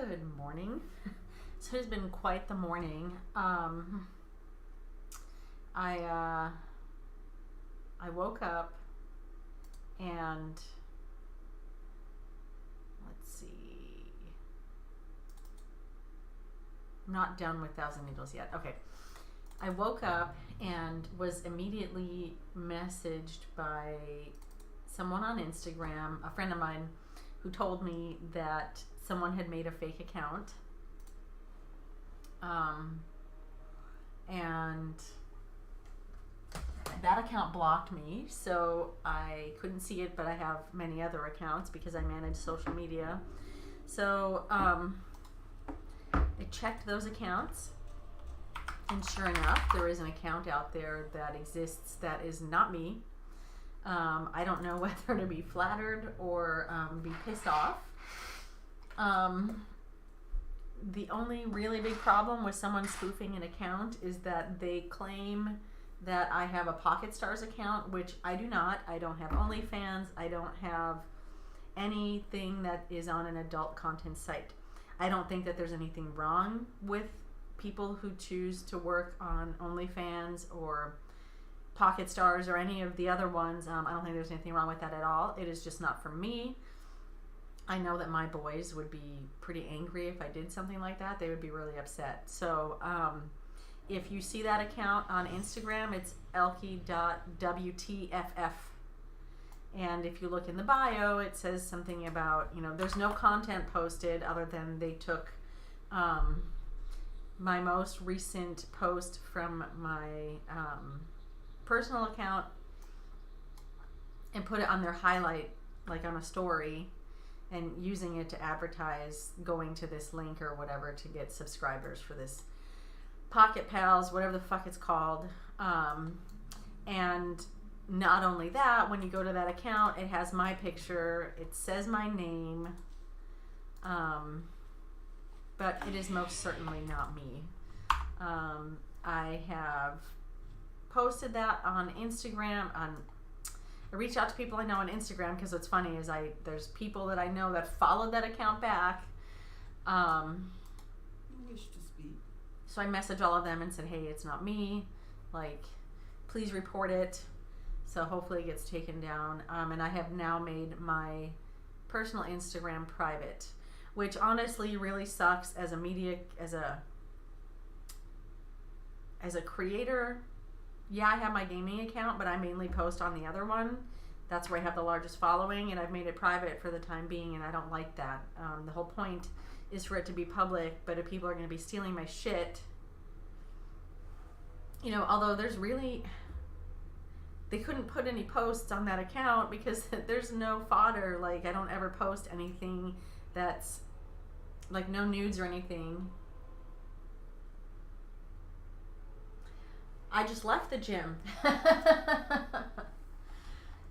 Good morning. So it's been quite the morning. I woke up and let's see. I'm not done with Thousand Needles yet. Okay. I woke up and was immediately messaged by someone on Instagram, a friend of mine, who told me that someone had made a fake account. And that account blocked me, so I couldn't see it, but I have many other accounts because I manage social media. So I checked those accounts, and sure enough, there is an account out there that exists that is not me. I don't know whether to be flattered or be pissed off. The only really big problem with someone spoofing an account is that they claim that I have a Pocket Stars account, which I do not. I don't have OnlyFans. I don't have anything that is on an adult content site. I don't think that there's anything wrong with people who choose to work on OnlyFans or Pocket Stars or any of the other ones. I don't think there's anything wrong with that at all. It is just not for me. I know that my boys would be pretty angry if I did something like that. They would be really upset. So if you see that account on Instagram, it's elkie.wtff. And if you look in the bio, it says something about, there's no content posted other than they took my most recent post from my personal account and put it on their highlight, like on a story, and using it to advertise going to this link or whatever to get subscribers for this Pocket Pals, whatever the fuck it's called. And not only that, when you go to that account, it has my picture, it says my name, but it is most certainly not me. I have posted that on Instagram. I reached out to people I know on Instagram because what's funny is there's people that I know that followed that account back. Wish to speak. So I messaged all of them and said, hey, it's not me. Like, please report it. So hopefully it gets taken down. And I have now made my personal Instagram private, which honestly really sucks as a creator. Yeah, I have my gaming account, but I mainly post on the other one. That's where I have the largest following, and I've made it private for the time being, and I don't like that. The whole point is for it to be public, but if people are going to be stealing my shit, although they couldn't put any posts on that account because there's no fodder. Like, I don't ever post anything that's, like, no nudes or anything. I just left the gym.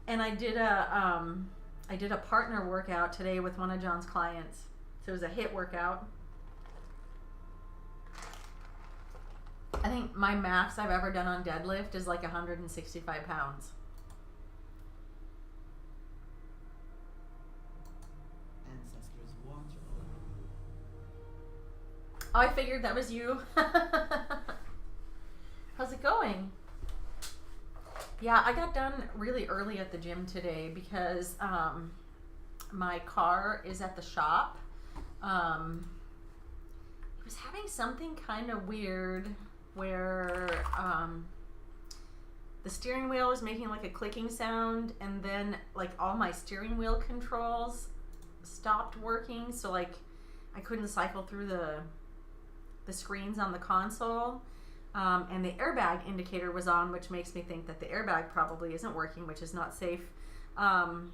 And I did a partner workout today with one of John's clients. So it was a HIIT workout. I think my max I've ever done on deadlift is like 165 pounds. Ancestors watch over. Oh, I figured that was you. How's it going? Yeah, I got done really early at the gym today because my car is at the shop. It was having something kind of weird where the steering wheel was making like a clicking sound, and then like all my steering wheel controls stopped working, so like I couldn't cycle through the screens on the console. And the airbag indicator was on, which makes me think that the airbag probably isn't working, which is not safe. And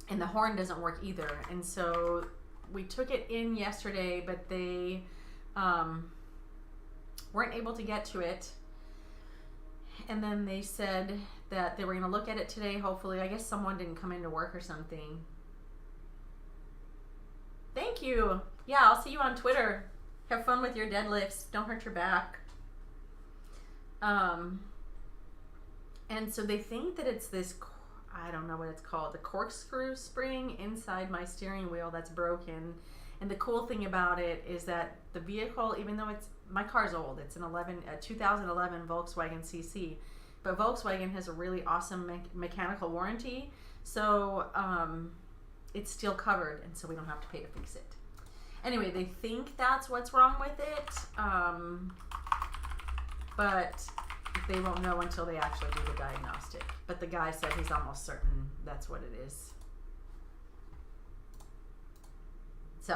the horn doesn't work either. And so we took it in yesterday, but they weren't able to get to it. And then they said that they were going to look at it today, hopefully. I guess someone didn't come into work or something. Thank you. Yeah, I'll see you on Twitter. Have fun with your deadlifts. Don't hurt your back. And so they think that it's this, I don't know what it's called, the corkscrew spring inside my steering wheel that's broken, And the cool thing about it is that the vehicle, even though my car's old, it's a 2011 Volkswagen CC, but Volkswagen has a really awesome mechanical warranty, so it's still covered, and so we don't have to pay to fix it. Anyway, they think that's what's wrong with it, but they won't know until they actually do the diagnostic. But the guy said he's almost certain that's what it is. So,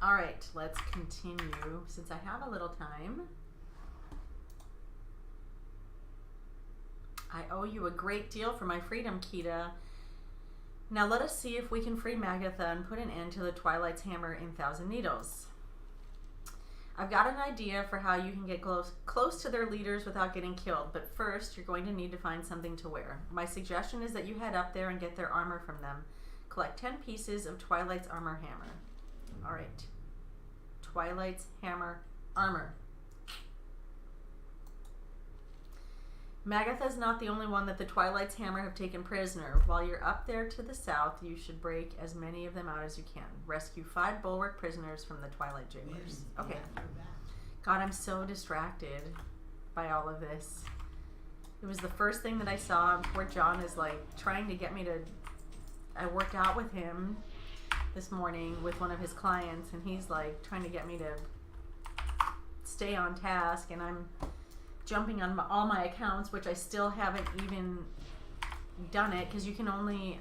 all right, let's continue since I have a little time. I owe you a great deal for my freedom, Kita. Now let us see if we can free Magatha and put an end to the Twilight's hammer in Thousand Needles. I've got an idea for how you can get close to their leaders without getting killed, but first you're going to need to find something to wear. My suggestion is that you head up there and get their armor from them. Collect 10 pieces of Twilight's armor hammer. All right. Twilight's hammer armor. Magatha's not the only one that the Twilight's hammer have taken prisoner. While you're up there to the south, you should break as many of them out as you can. Rescue 5 bulwark prisoners from the Twilight jailers. Okay. God, I'm so distracted by all of this. It was the first thing that I saw. Poor John is like trying to get me to... I worked out with him this morning with one of his clients, and he's like trying to get me to stay on task, and I'm jumping on all my accounts, which I still haven't even done it, because you can only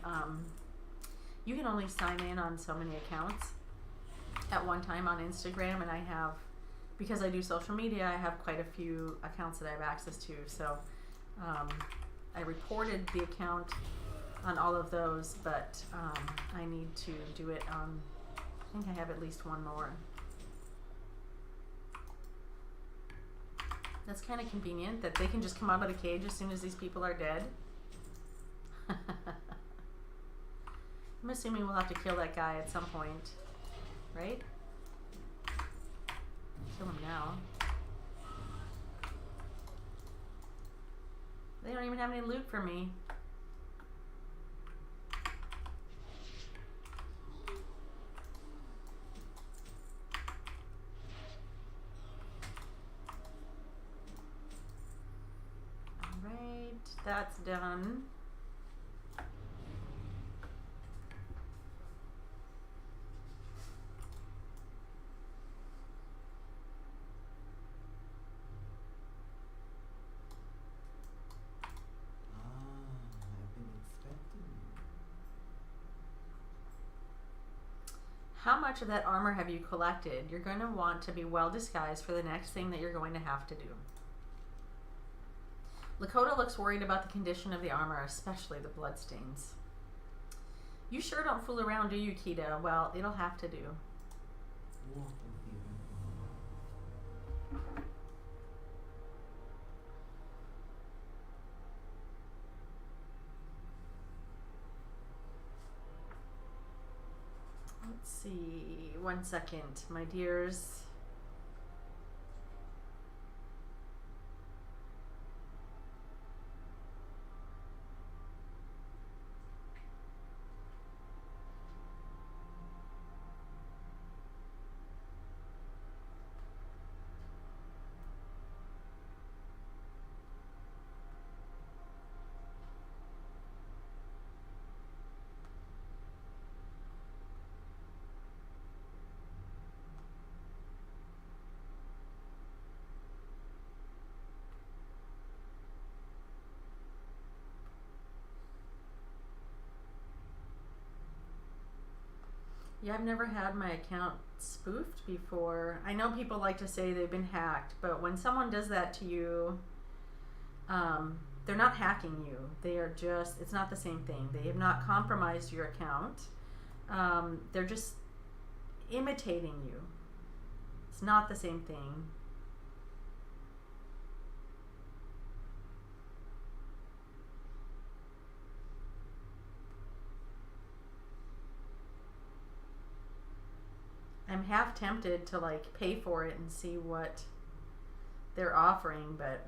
sign in on so many accounts at one time on Instagram, and I have, because I do social media, I have quite a few accounts that I have access to. So I reported the account on all of those, but I need to do it on, I think I have at least one more. That's kind of convenient that they can just come out of the cage as soon as these people are dead. I'm assuming we'll have to kill that guy at some point, right? Kill him now. They don't even have any loot for me. That's done. I've been expecting you. How much of that armor have you collected? You're going to want to be well disguised for the next thing that you're going to have to do. Lakota looks worried about the condition of the armor, especially the bloodstains. You sure don't fool around, do you, Kita? Well, it'll have to do. Walk with you. Let's see. 1 second, my dears. Yeah, I've never had my account spoofed before. I know people like to say they've been hacked, but when someone does that to you, they're not hacking you. They are just, it's not the same thing. They have not compromised your account. They're just imitating you. It's not the same thing. I'm half tempted to like pay for it and see what they're offering, but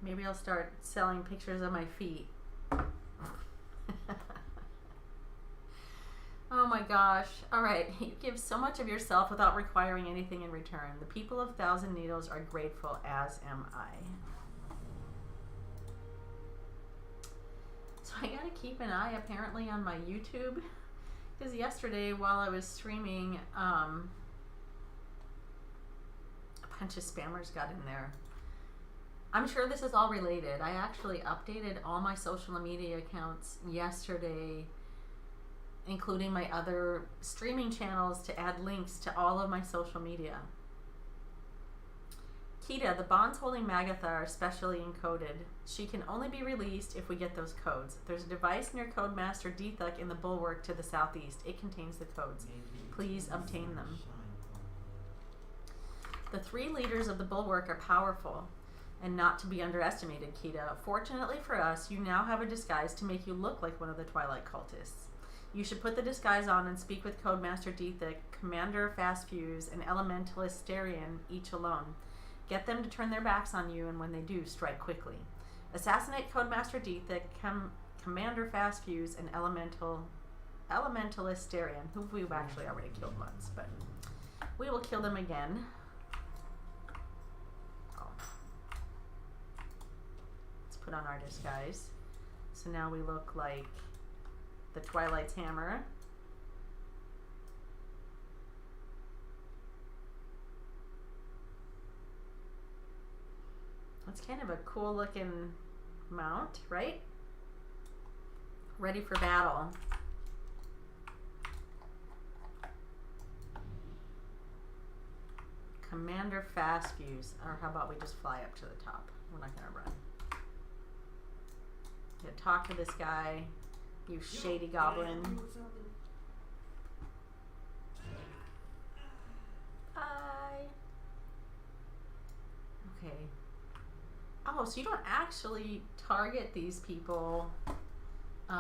maybe I'll start selling pictures of my feet. Oh my gosh. All right. You give so much of yourself without requiring anything in return. The people of Thousand Needles are grateful, as am I. So I gotta keep an eye apparently on my YouTube, because yesterday while I was streaming, a bunch of spammers got in there. I'm sure this is all related. I actually updated all my social media accounts yesterday, including my other streaming channels, to add links to all of my social media. Kita, the bonds holding Magatha are specially encoded. She can only be released if we get those codes. There's a device near Codemaster Dethuk in the bulwark to the southeast. It contains the codes. Please obtain them. The 3 leaders of the bulwark are powerful and not to be underestimated, Kita. Fortunately for us, you now have a disguise to make you look like one of the Twilight cultists. You should put the disguise on and speak with Codemaster Dethuk, Commander Fastfuse, and Elementalist Starion, each alone. Get them to turn their backs on you, and when they do, strike quickly. Assassinate Codemaster Dethuk, Commander Fastfuse, and Elementalist Starion, who we've actually already killed once, but we will kill them again. Oh. Let's put on our disguise. So now we look like the Twilight's hammer. That's kind of a cool looking mount, right? Ready for battle. Commander Fastfuse. Or how about we just fly up to the top? We're not gonna run. Yeah, talk to this guy. You shady goblin. Bye. Okay. Oh, so you don't actually target these people. The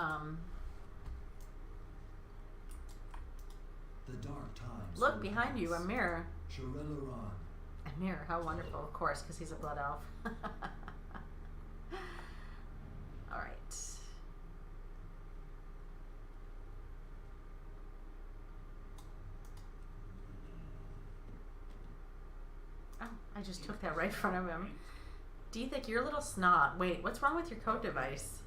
dark times. Look behind you, a mirror. Shirelaran. A mirror, how wonderful. Of course, because he's a blood elf. Alright. Oh, I just took that right in front of him. Dethuk, you're a little snot. Wait, what's wrong with your code device?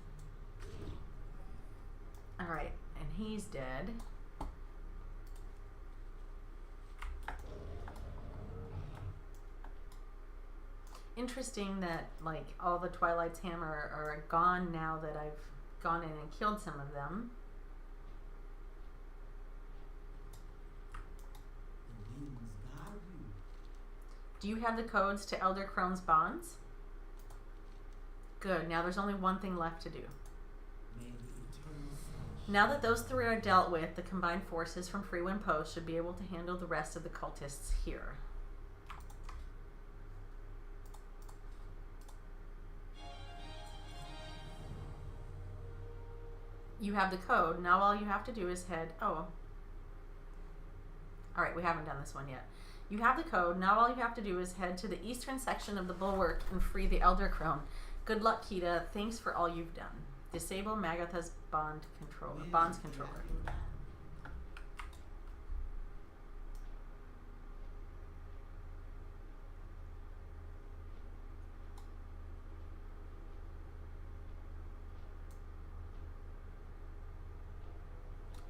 Alright, and he's dead. Interesting that, like, all the Twilight's hammer are gone now that I've gone in and killed some of them. The winds guide you. Do you have the codes to Elder Crone's bonds? Good, now there's only one thing left to do. May the eternal sun Now that those 3 are dealt with, the combined forces from Freewind Post should be able to handle the rest of the cultists here. You have the code. Now all you have to do is head... Oh. Alright, we haven't done this one yet. You have the code. Now all you have to do is head to the eastern section of the bulwark and free the Elder Crone. Good luck, Kita. Thanks for all you've done. Disable Magatha's bonds controller.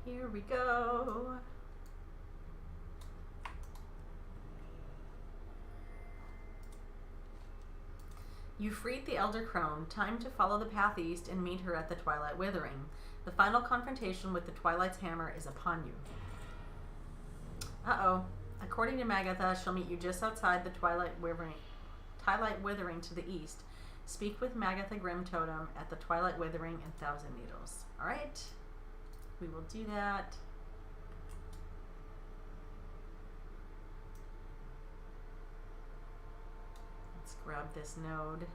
Here we go. You freed the Elder Crone. Time to follow the path east and meet her at the Twilight Withering. The final confrontation with the Twilight's hammer is upon you. Uh-oh. According to Magatha, she'll meet you just outside the Twilight Withering to the east. Speak with Magatha Grim Totem at the Twilight Withering and Thousand Needles. Alright. We will do that. Let's grab this node.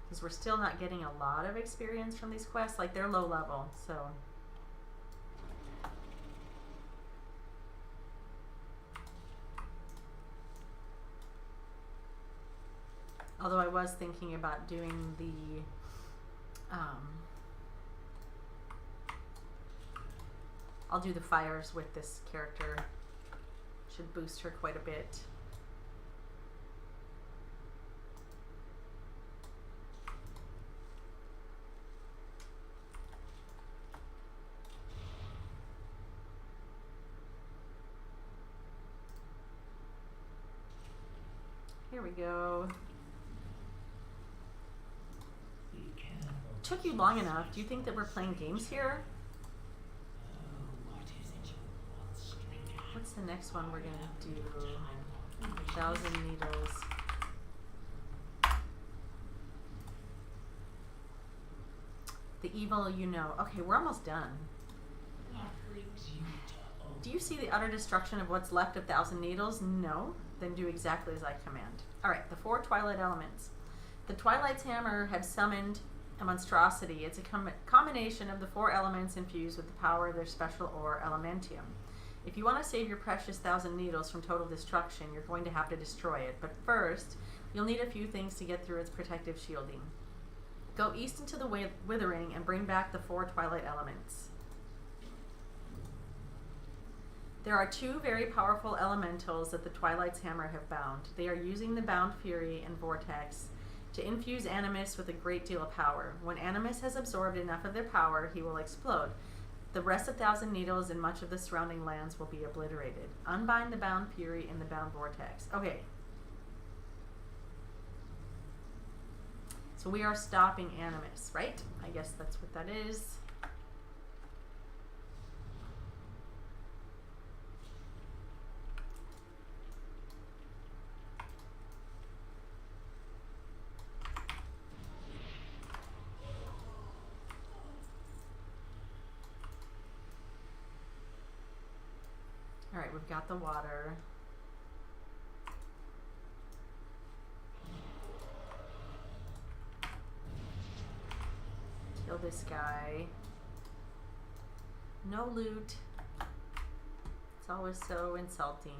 Because we're still not getting a lot of experience from these quests. Like, they're low level, so... Although I was thinking about doing the... I'll do the fires with this character. Should boost her quite a bit. Here we go. Took you long enough. Do you think that we're playing games here? What's the next one we're gonna do? 1,000 Needles. The evil you know. Okay, we're almost done. Do you see the utter destruction of what's left of 1,000 Needles? No. Then do exactly as I command. Alright, the 4 Twilight Elements. The Twilight's Hammer have summoned a monstrosity. It's a combination of the 4 elements infused with the power of their special ore, Elementium. If you want to save your precious 1,000 Needles from total destruction, you're going to have to destroy it. But first, you'll need a few things to get through its protective shielding. Go east into the Withering and bring back the 4 Twilight Elements. There are 2 very powerful elementals that the Twilight's Hammer have bound. They are using the Bound Fury and Vortex to infuse Animus with a great deal of power. When Animus has absorbed enough of their power, he will explode. The rest of 1,000 Needles and much of the surrounding lands will be obliterated. Unbind the Bound Fury and the Bound Vortex. Okay. So we are stopping Animus, right? I guess that's what that is. Alright, we've got the water. Kill this guy. No loot. It's always so insulting.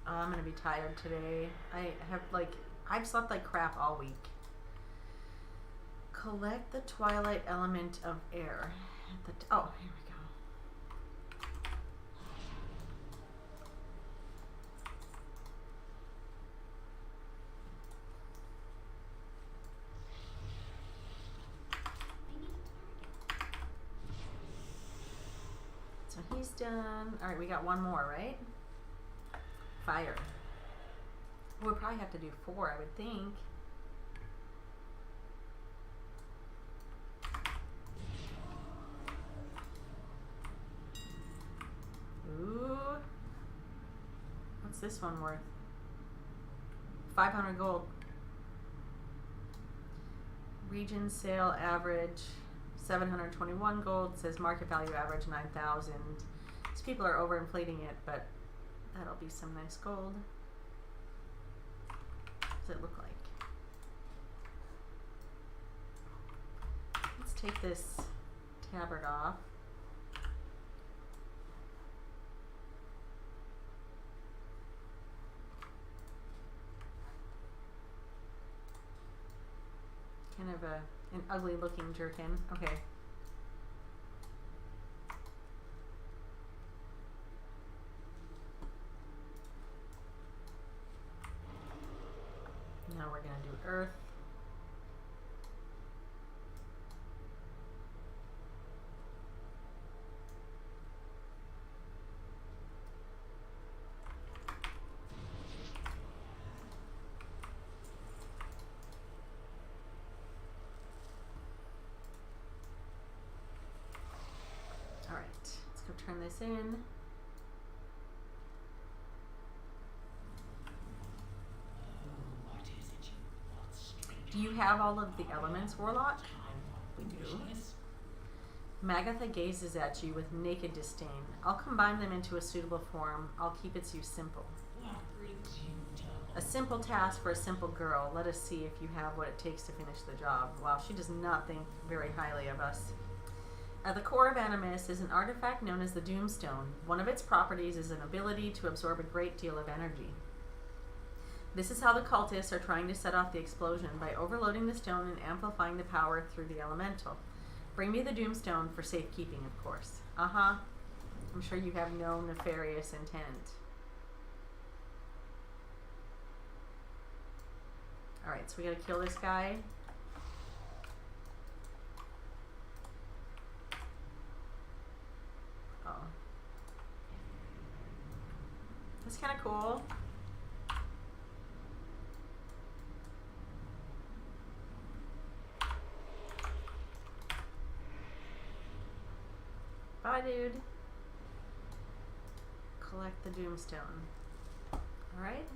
I'm gonna be tired today. I've slept like crap all week. Collect the Twilight Element of Air. Oh, here we go. So he's done. All right, we got one more, right? Fire. We'll probably have to do 4, I would think. Ooh. What's this one worth? 500 gold. Region sale average 721 gold. Says market value average 9,000. These people are overinflating it, but that'll be some nice gold. What does it look like? Let's take this tabard off. kind of an ugly looking jerkin. Okay. Now we're gonna do earth. All right, let's go turn this in. What is it you want, stranger? Do you have all of the elements, Warlock? We do. Foolishness? Magatha gazes at you with naked disdain. I'll combine them into a suitable form. I'll keep its use simple. What brings you to A simple task for a simple girl. Let us see if you have what it takes to finish the job. Wow, she does not think very highly of us. At the core of Animus is an artifact known as the Doomstone. One of its properties is an ability to absorb a great deal of energy. This is how the cultists are trying to set off the explosion, by overloading the stone and amplifying the power through the elemental. Bring me the Doomstone for safekeeping, of course. Uh-huh. I'm sure you have no nefarious intent. Alright, so we gotta kill this guy. Oh. That's kinda cool. Bye, dude. Collect the Doomstone. Alright.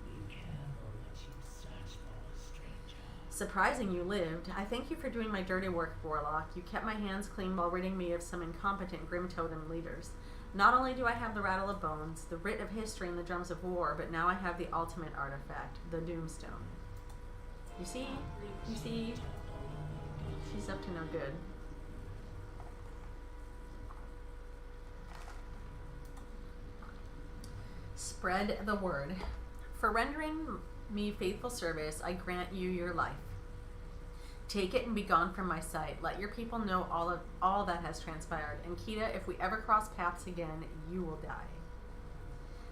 be careful what you search for, stranger? Surprising you lived. I thank you for doing my dirty work, Warlock. You kept my hands clean while ridding me of some incompetent Grim Totem leaders. Not only do I have the rattle of bones, the writ of history, and the drums of war, but now I have the ultimate artifact, the Doomstone. You see? You see? She's up to no good. Spread the word. For rendering me faithful service, I grant you your life. Take it and be gone from my sight. Let your people know all that has transpired. And Kita, if we ever cross paths again, you will die.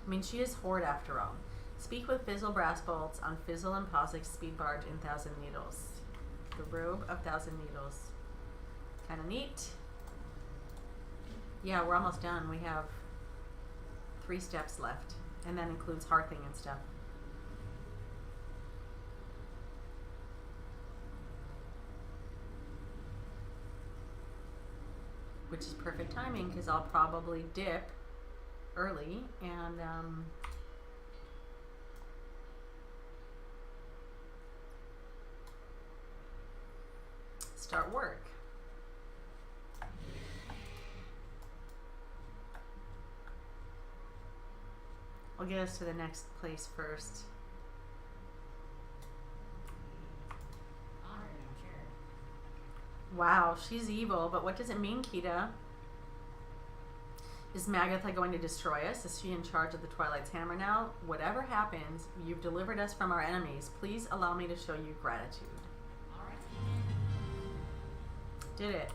I mean, she is Horde after all. Speak with Fizzle Brassbolts on Fizzle and Posic's speed barge in Thousand Needles. The robe of Thousand Needles. Kind of neat. Yeah, we're almost done. We have 3 steps left. And that includes hearthing and stuff. Which is perfect timing because I'll probably dip early and start work. I'll get us to the next place first. Wow, she's evil, but what does it mean, Kita? Is Magatha going to destroy us? Is she in charge of the Twilight's Hammer now? Whatever happens, you've delivered us from our enemies. Please allow me to show you gratitude. Did it.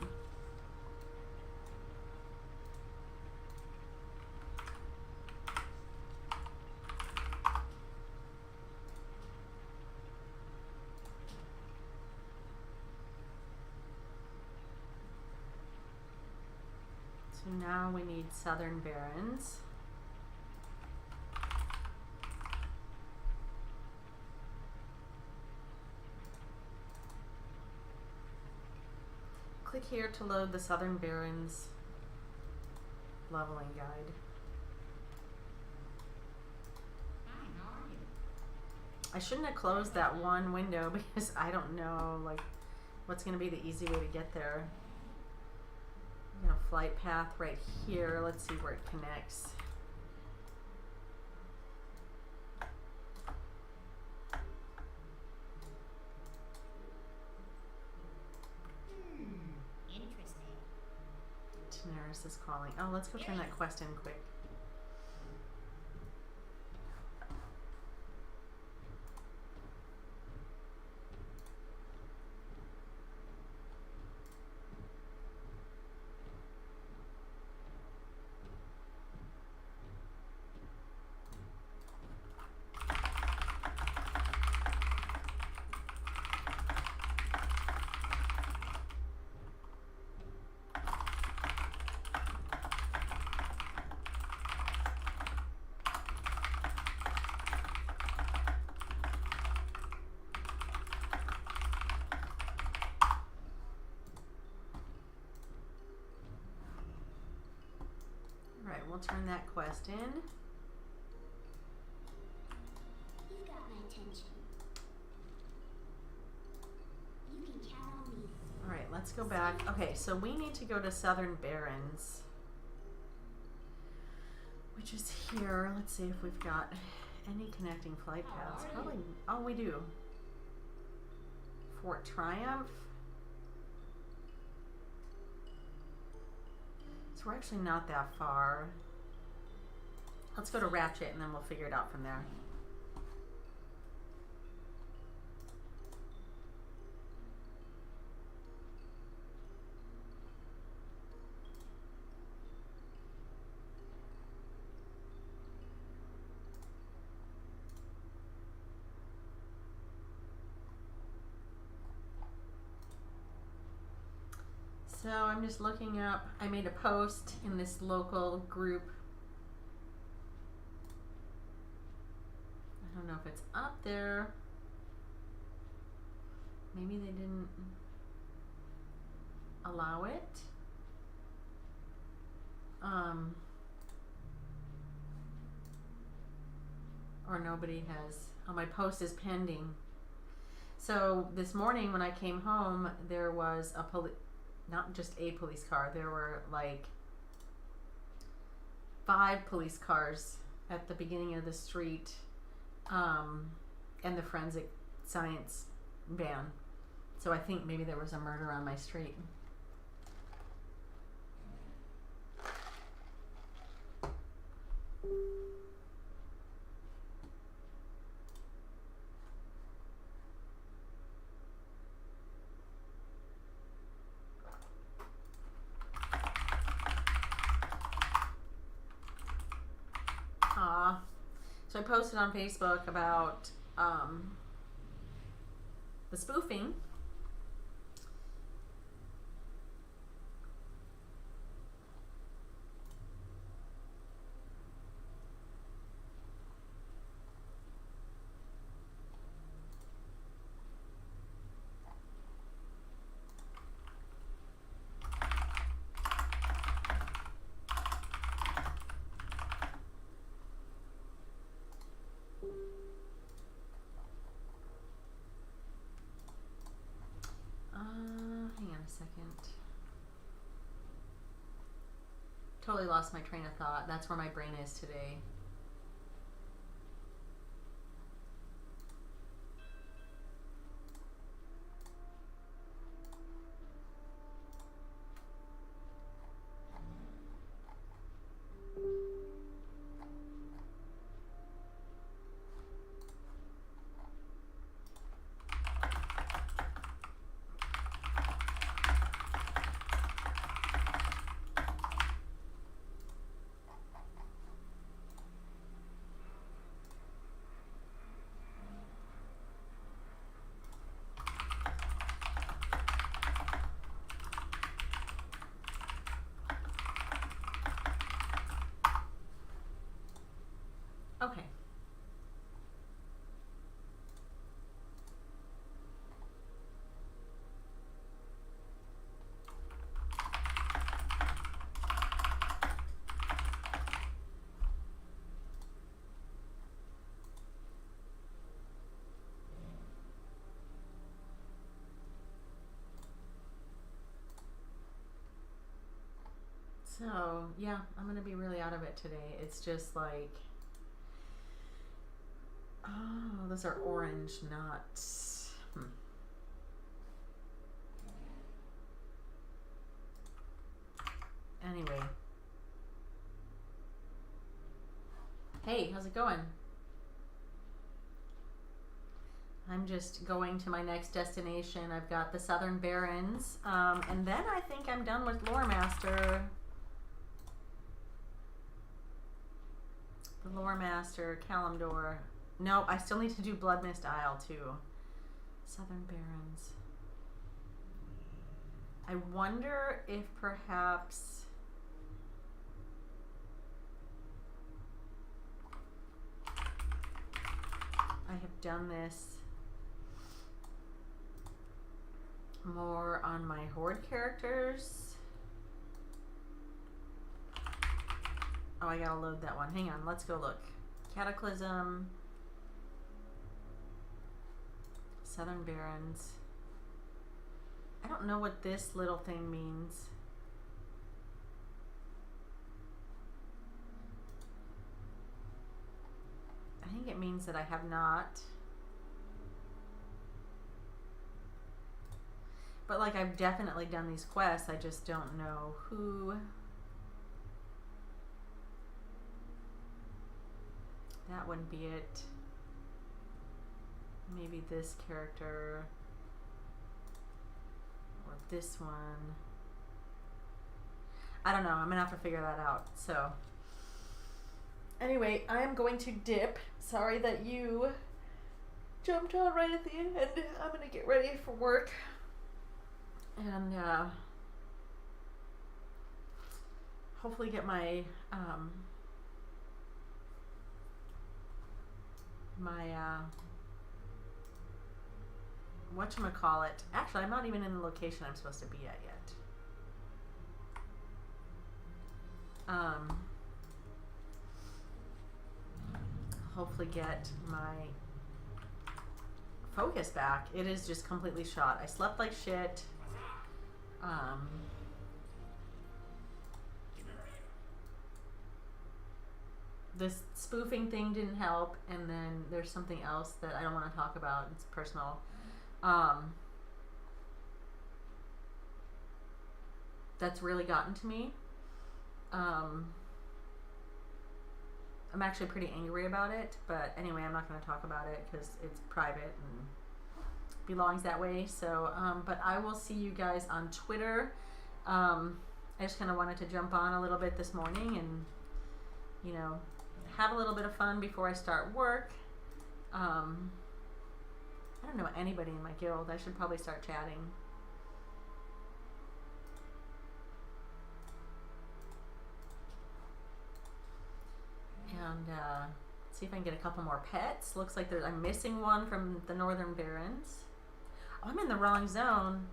So now we need Southern Barrens. Click here to load the Southern Barrens leveling guide. Hi, how are you? I shouldn't have closed that one window because I don't know like what's going to be the easy way to get there. You know, flight path right here. Let's see where it connects. Interesting. Tenerife is this calling? Oh, let's go turn that quest in quick. Alright, we'll turn that quest in. You've got my attention. You can count on me. Alright, let's go back. Okay, so we need to go to Southern Barrens, which is here. Let's see if we've got any connecting flight paths. Probably. Oh, we do. Fort Triumph. So we're actually not that far. Let's go to Ratchet and then we'll figure it out from there. So I'm just looking up, I made a post in this local group. I don't know if it's up there. Maybe they didn't allow it. Or nobody has, oh, my post is pending. So this morning when I came home, there was a not just a police car, there were like 5 police cars at the beginning of the street, and the forensic science van. So I think maybe there was a murder on my street. So I posted on Facebook about the spoofing. Hang on a second. Totally lost my train of thought. That's where my brain is today. Okay. So, yeah, I'm going to be really out of it today. It's just like, oh, those are orange, not, Anyway, Hey, how's it going? I'm just going to my next destination. I've got the Southern Barrens, and then I think I'm done with Lore Master. The Lore Master, Kalimdor. No, I still need to do Blood Mist Isle too. Southern Barrens. I wonder if perhaps I have done this more on my Horde characters. Oh, I gotta load that one. Hang on, let's go look. Cataclysm, Southern Barrens. I don't know what this little thing means. I think it means that I have not. But like I've definitely done these quests, I just don't know who. That wouldn't be it. Maybe this character. Or this one. I don't know. I'm gonna have to figure that out. So anyway, I am going to dip. Sorry that you jumped on right at the end. I'm gonna get ready for work. And hopefully get my whatchamacallit. Actually, I'm not even in the location I'm supposed to be at yet. Hopefully get my focus back. It is just completely shot. I slept like shit. This spoofing thing didn't help, and then there's something else that I don't want to talk about. It's personal. That's really gotten to me. I'm actually pretty angry about it, but anyway, I'm not going to talk about it because it's private and belongs that way. So, but I will see you guys on Twitter. I just kind of wanted to jump on a little bit this morning and, you know, have a little bit of fun before I start work. I don't know anybody in my guild. I should probably start chatting. And see if I can get a couple more pets. Looks like I'm missing one from the Northern Barrens. Oh, I'm in the wrong zone.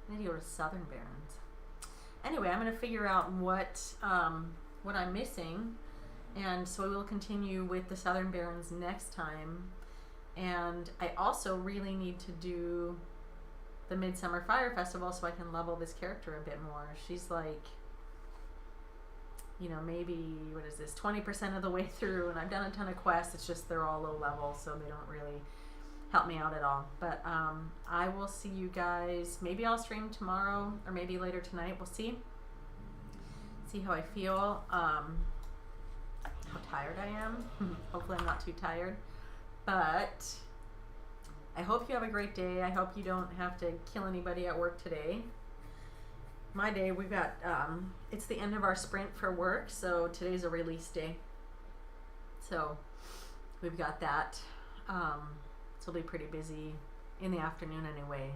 I need to go to Southern Barrens. Anyway, I'm going to figure out what I'm missing, and so we will continue with the Southern Barrens next time. And I also really need to do the Midsummer Fire Festival so I can level this character a bit more. She's like, you know, maybe, what is this, 20% of the way through, and I've done a ton of quests. It's just they're all low level, so they don't really help me out at all. But I will see you guys. Maybe I'll stream tomorrow or maybe later tonight. We'll see how I feel, how tired I am. Hopefully I'm not too tired, but I hope you have a great day. I hope you don't have to kill anybody at work today. My day, we've got it's the end of our sprint for work, so today's a release day, so we've got that. So it'll be pretty busy in the afternoon anyway.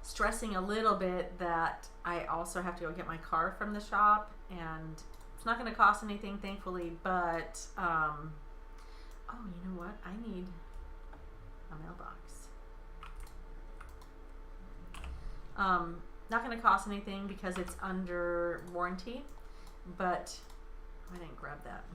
Stressing a little bit that I also have to go get my car from the shop, and it's not going to cost anything, thankfully, but oh, you know what, I need a mailbox. Not going to cost anything because it's under warranty, but I didn't grab that.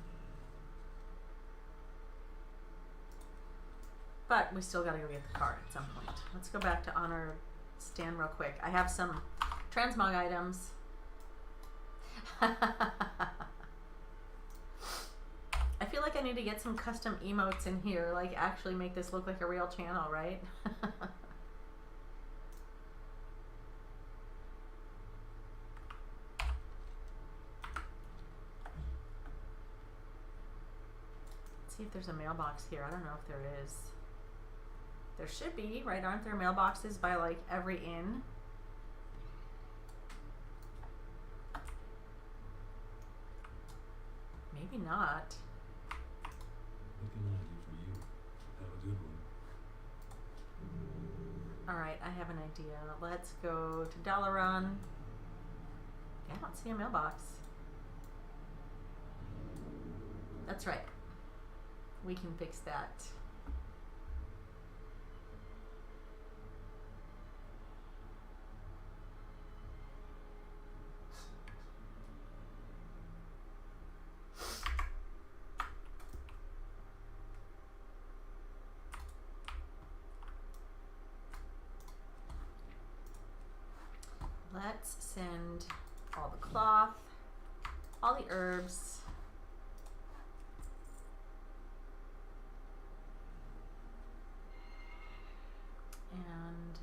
But we still got to go get the car at some point. Let's go back to Honor Stand real quick. I have some transmog items. I feel like I need to get some custom emotes in here, like actually make this look like a real channel, right? if there's a mailbox here. I don't know if there is. There should be, right? Aren't there mailboxes by like every inn? Maybe not. Looking at you for you. Have a good one. Alright, I have an idea. Let's go to Dalaran. I don't see a mailbox. That's right. We can fix that. Let's send all the cloth, all the herbs. And,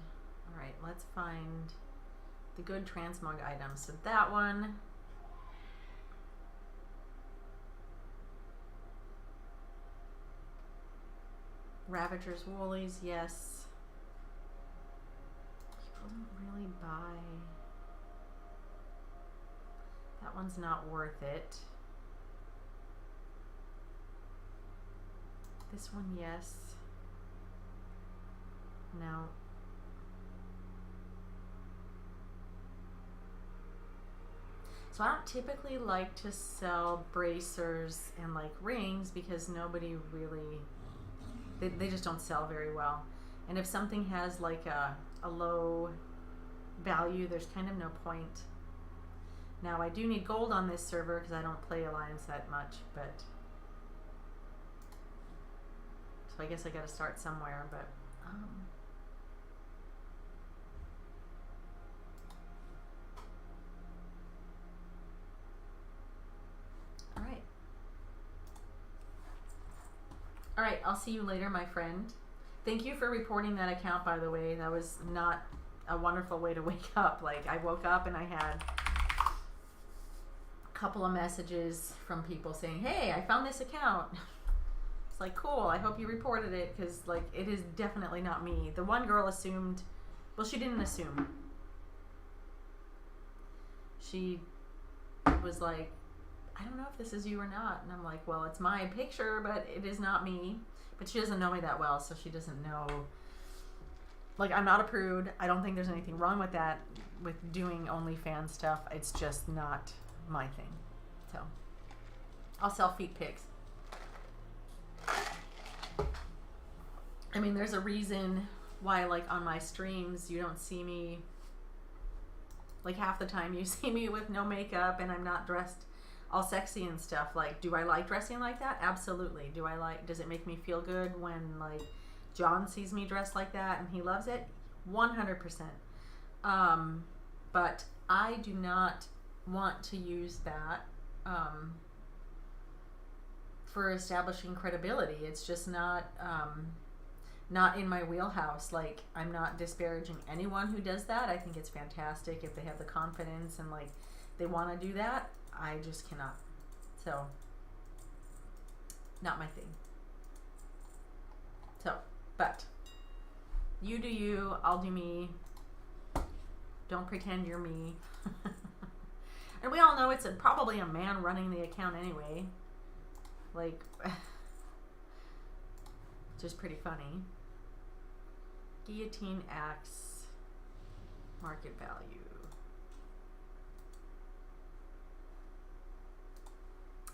all right, let's find the good transmog items. So that one. Ravager's Woolies, yes. You wouldn't really buy. That one's not worth it. This one, yes. No. So I don't typically like to sell bracers and like rings because nobody really, they just don't sell very well. And if something has like a low value, there's kind of no point. Now I do need gold on this server because I don't play Alliance that much, but so I guess I gotta start somewhere, but all right, I'll see you later, my friend. Thank you for reporting that account, by the way. That was not a wonderful way to wake up. Like, I woke up and I had a couple of messages from people saying, hey, I found this account. It's like, cool, I hope you reported it, because like it is definitely not me. The one girl assumed, well, she didn't assume. She was like, I don't know if this is you or not. And I'm like, well, it's my picture, but it is not me. But she doesn't know me that well, so she doesn't know. Like, I'm not a prude. I don't think there's anything wrong with that, with doing OnlyFans stuff. It's just not my thing. So, I'll sell feet pics. I mean, there's a reason why, like, on my streams, you don't see me, like, half the time you see me with no makeup and I'm not dressed all sexy and stuff. Like, do I like dressing like that? Absolutely. Does it make me feel good when, like, John sees me dressed like that and he loves it? 100%. But I do not want to use that for establishing credibility. It's just not in my wheelhouse. Like, I'm not disparaging anyone who does that. I think it's fantastic if they have the confidence and, like, they want to do that. I just cannot. So, not my thing. So, but you do you, I'll do me. Don't pretend you're me. And we all know it's probably a man running the account anyway. Like, just pretty funny. Guillotine axe, market value.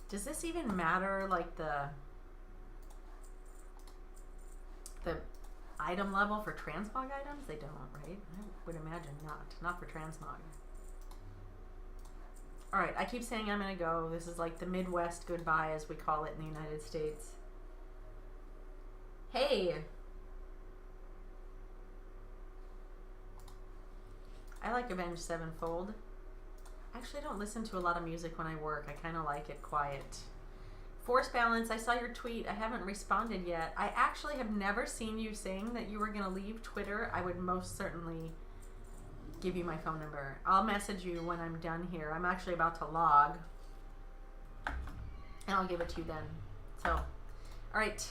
Does this even matter, like the item level for transmog items? They don't, right? I would imagine not for transmog. Alright, I keep saying I'm gonna go. This is like the Midwest goodbye, as we call it in the United States. Hey! I like Avenged Sevenfold. Actually, I don't listen to a lot of music when I work. I kind of like it quiet. Force Balance, I saw your tweet. I haven't responded yet. I actually have never seen you saying that you were going to leave Twitter. I would most certainly give you my phone number. I'll message you when I'm done here. I'm actually about to log. And I'll give it to you then. So, All right.